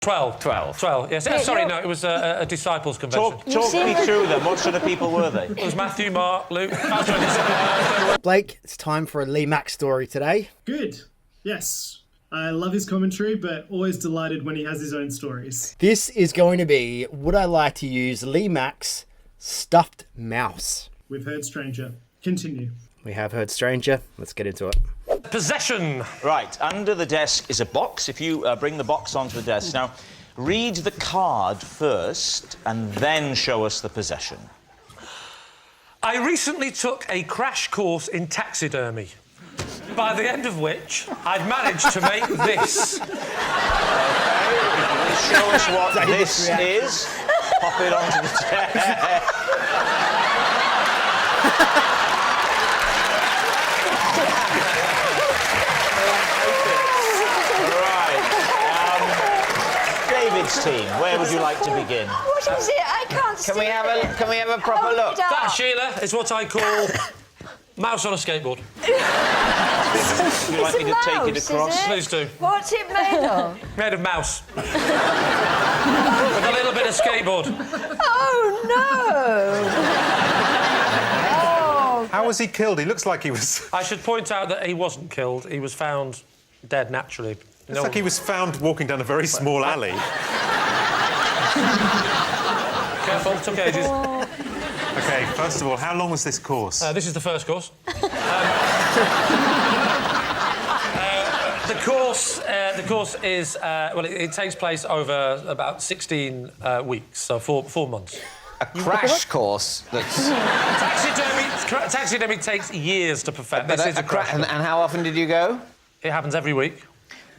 12. 12, yes. Sorry, no, it was a disciples' convention. Talk me through them. What sort of people were they? It was Matthew, Mark, Luke... Blake, it's time for a Lee Mack story today. Good. Yes. I love his commentary, but always delighted when he has his own stories. This is going to be, would I like to use Lee Mack's stuffed mouse? We've heard stranger. Continue. We have heard stranger. Let's get into it. Possession. Right, under the desk is a box. If you bring the box onto the desk. Now, read the card first and then show us the possession. I recently took a crash course in taxidermy, by the end of which I've managed to make this. OK, show us what this is. Pop it onto the desk. David's team, where would you like to begin? What is it? I can't see. Can we have a proper look? That, Sheila, is what I call mouse on a skateboard. Would you like me to take it across? Please do. What's it made of? Made of mouse. With a little bit of skateboard. Oh, no! Oh. How was he killed? He looks like he was... I should point out that he wasn't killed. He was found dead naturally. It's like he was found walking down a very small alley. Careful, took ages. OK, first of all, how long was this course? This is the first course. The course is... well, it takes place over about 16 weeks, so four months. A crash course that's... Taxidermy takes years to perfect. But This is a crash. and how often did you go? It happens every week.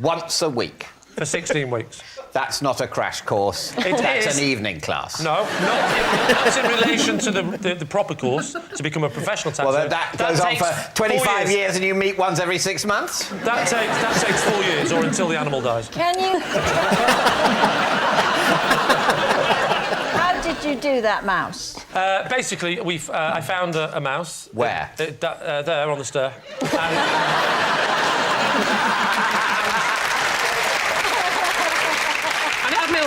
Once a week. For 16 weeks. That's not a crash course. That's an evening class. No, that's in relation to the proper course to become a professional taxidermist. Well, that goes on for 25 years and you meet once every 6 months? That takes 4 years, or until the animal dies. Can you... How did you do that mouse? Basically, I found a mouse. Where? There, on the stair.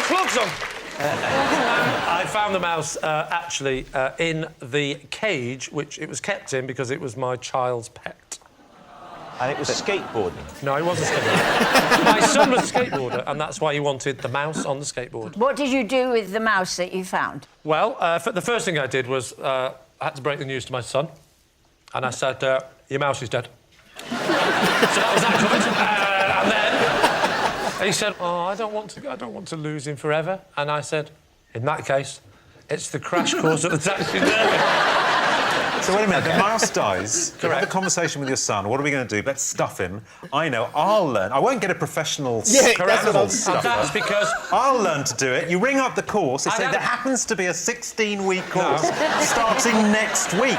Clogs on. I found the mouse actually in the cage which it was kept in because it was my child's pet. And it was skateboarding? No, it wasn't skateboarding. My son was a skateboarder, and that's why he wanted the mouse on the skateboard. What did you do with the mouse that you found? Well, the first thing I did was I had to break the news to my son, and I said, your mouse is dead. So that was that covered. And then he said, oh, I don't want to lose him forever. And I said, in that case, it's the crash course at the taxidermy. So wait a minute, the mouse dies. Correct. You have a conversation with your son. What are we going to do? Let's stuff him. I know. I'll learn. I won't get a professional animal stuffer. That's because I'll learn to do it. You ring up the course. They say there happens to be a 16-week course starting next week.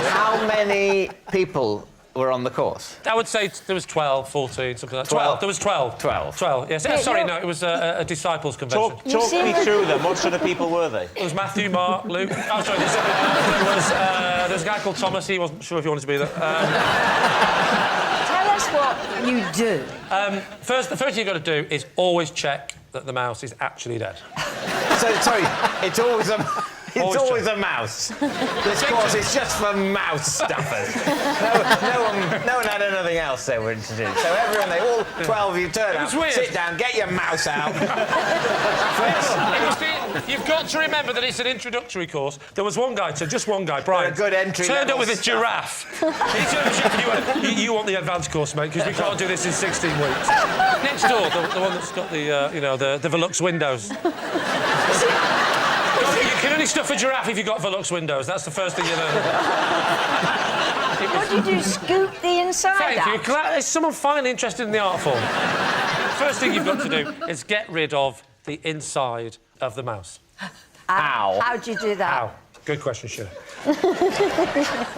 How many people were on the course? I would say there was 12, 14, something like that. 12. There was 12. 12, yes. Sorry, no, it was a disciples' convention. Talk me through them. What sort of people were they? It was Matthew, Mark, Luke... Oh, sorry, there was a guy called Thomas. He wasn't sure if he wanted to be there. Tell us what you do. The first thing you've got to do is always check that the mouse is actually dead. So, sorry, it's always a mouse. This course is just for mouse stuffers. No one had anything else they wanted to do. So everyone, all 12 of you turn up, sit down, get your mouse out. You've got to remember that it's an introductory course. There was one guy, just one guy, Brian. A good entry turned up with a giraffe. He turned up, you want the advanced course, mate, because we can't do this in 16 weeks. Next door, the one that's got the Velux windows. You can only stuff a giraffe if you've got Velux windows. That's the first thing you learn. What did you scoop the inside out? Thank you. Is someone finally interested in the art form? First thing you've got to do is get rid of the inside of the mouse. How? How'd you do that? How? Good question, Sheila.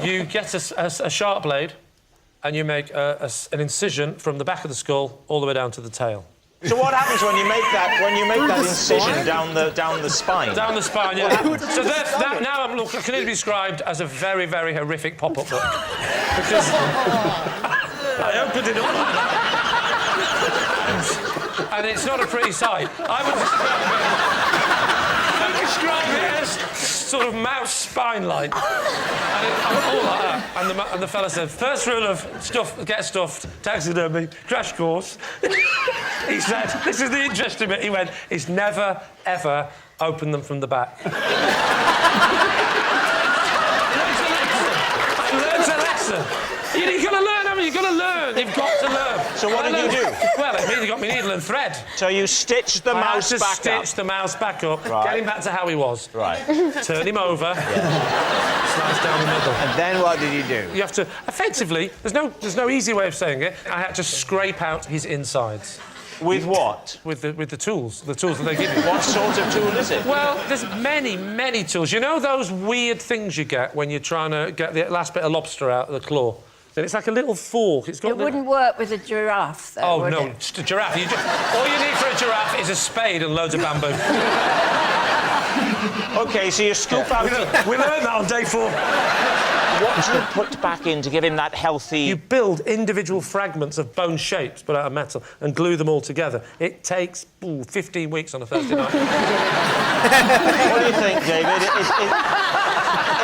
You get a sharp blade and you make an incision from the back of the skull all the way down to the tail. So what happens when you make that incision down the spine? Down the spine, yeah. So that now I can only be described as a very, very horrific pop-up book. Because I opened it up like that. and it's not a pretty sight. I would describe it as sort of mouse spine line. And all like that. And the fella said, first rule of get stuffed, taxidermy, crash course. He said, this is the interesting bit. He went, is never, ever open them from the back. I learned a lesson. You've got to learn, haven't you? You've got to learn. You've got to learn. So what did you do? Well, it really got me needle and thread. So you stitched the mouse back up? Stitch the mouse back up, Right. get him back to how he was. Right. Turn him over, slice down the middle. And then what did you do? You have to, effectively, there's no easy way of saying it. I had to scrape out his insides. With what? With the tools that they give you. What sort of tool is it? Well, there's many tools. You know those weird things you get when you're trying to get the last bit of lobster out of the claw? Then it's like a little fork. It's got. It wouldn't work with a giraffe, though, Oh would no, it? just a giraffe. All you need for a giraffe is a spade and loads of bamboo. OK, so you scoop out... We learned that on day 4. What do you put back in to give him that healthy... You build individual fragments of bone shapes, but out of metal, and glue them all together. It takes 15 weeks on a Thursday night. What do you think, David?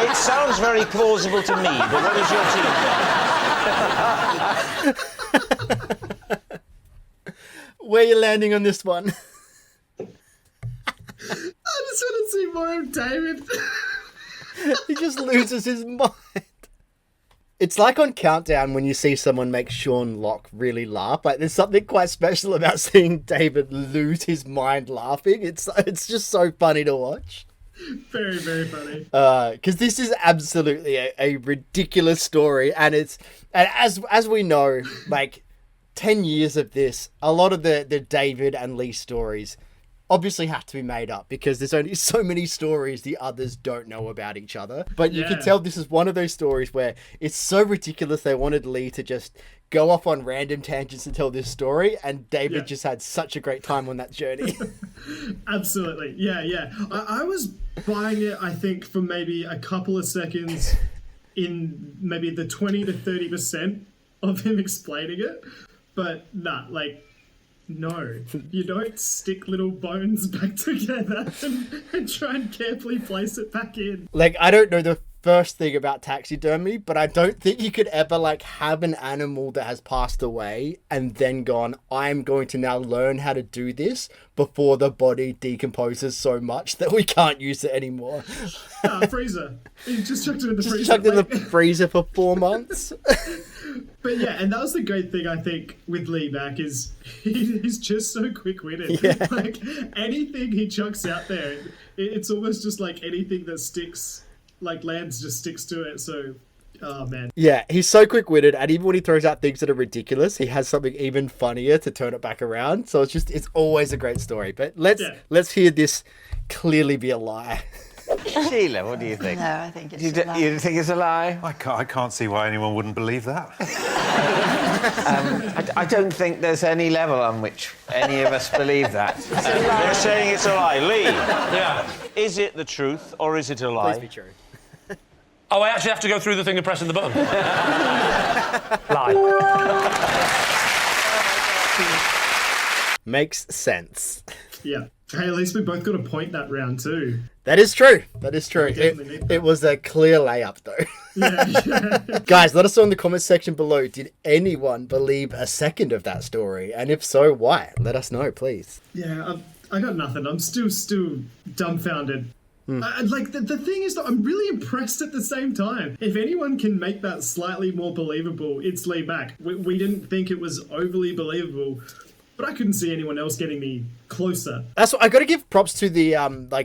It sounds very plausible to me, but what does your team think? Where are you landing on this one? I just want to see more of David. He just loses his mind. It's like on Countdown when you see someone make Sean Locke really laugh. Like, there's something quite special about seeing David lose his mind laughing. It's just so funny to watch. Very, very funny. Because this is absolutely a ridiculous story, and as we know, like 10 years of this, a lot of the David and Lee stories obviously have to be made up because there's only so many stories the others don't know about each other. But you can tell this is one of those stories where it's so ridiculous they wanted Lee to just go off on random tangents to tell this story, and David just had such a great time on that journey. Absolutely. Yeah. I was buying it, I think, for maybe a couple of seconds in maybe the 20 to 30% of him explaining it. But no, you don't stick little bones back together and try and carefully place it back in. Like, I don't know the first thing about taxidermy, but I don't think you could ever, have an animal that has passed away and then gone, I'm going to now learn how to do this before the body decomposes so much that we can't use it anymore. Freezer. You just chucked it in the freezer. Chucked it in the freezer for 4 months. But yeah, and that was the great thing, I think, with Lee Mack is he's just so quick-witted. Yeah. Anything he chucks out there, it's almost just like anything that sticks, lands just sticks to it. So, oh man. Yeah, he's so quick-witted, and even when he throws out things that are ridiculous, he has something even funnier to turn it back around. So it's always a great story. But let's hear this clearly be a lie. Sheila, what do you think? No, I think it's a lie. You think it's a lie? I can't see why anyone wouldn't believe that. I don't think there's any level on which any of us believe that. They're saying it's a lie. Lee, Yeah. is it the truth or is it a lie? Please be true. Oh, I actually have to go through the thing of pressing the button. Lie. Makes sense. Yeah. Hey, at least we both got a point that round too. That is true. That is true. definitely need that. It was a clear layup, though. Yeah. Guys, let us know in the comments section below. Did anyone believe a second of that story? And if so, why? Let us know, please. Yeah, I got nothing. I'm still dumbfounded. The thing is that I'm really impressed at the same time. If anyone can make that slightly more believable, it's Lee Mack. We didn't think it was overly believable, but I couldn't see anyone else getting me closer. That's what I got to give props to the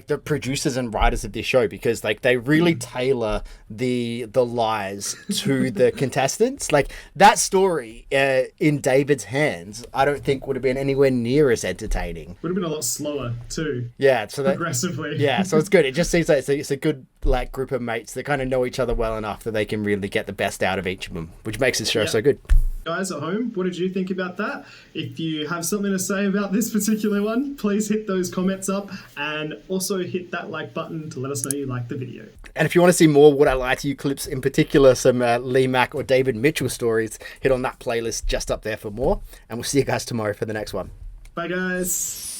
the producers and writers of this show, because they really tailor the lies to the contestants. That story in David's hands, I don't think would have been anywhere near as entertaining. Would have been a lot slower too. Yeah, so that Aggressively. yeah, so it's good. It just seems like it's a good group of mates that kind of know each other well enough that they can really get the best out of each of them, which makes this show so good. Guys at home, what did you think about that? If you have something to say about this particular one, please hit those comments up and also hit that like button to let us know you liked the video. And if you want to see more Would I Lie to You clips, in particular some Lee Mack or David Mitchell stories, hit on that playlist just up there for more. And we'll see you guys tomorrow for the next one. Bye, guys.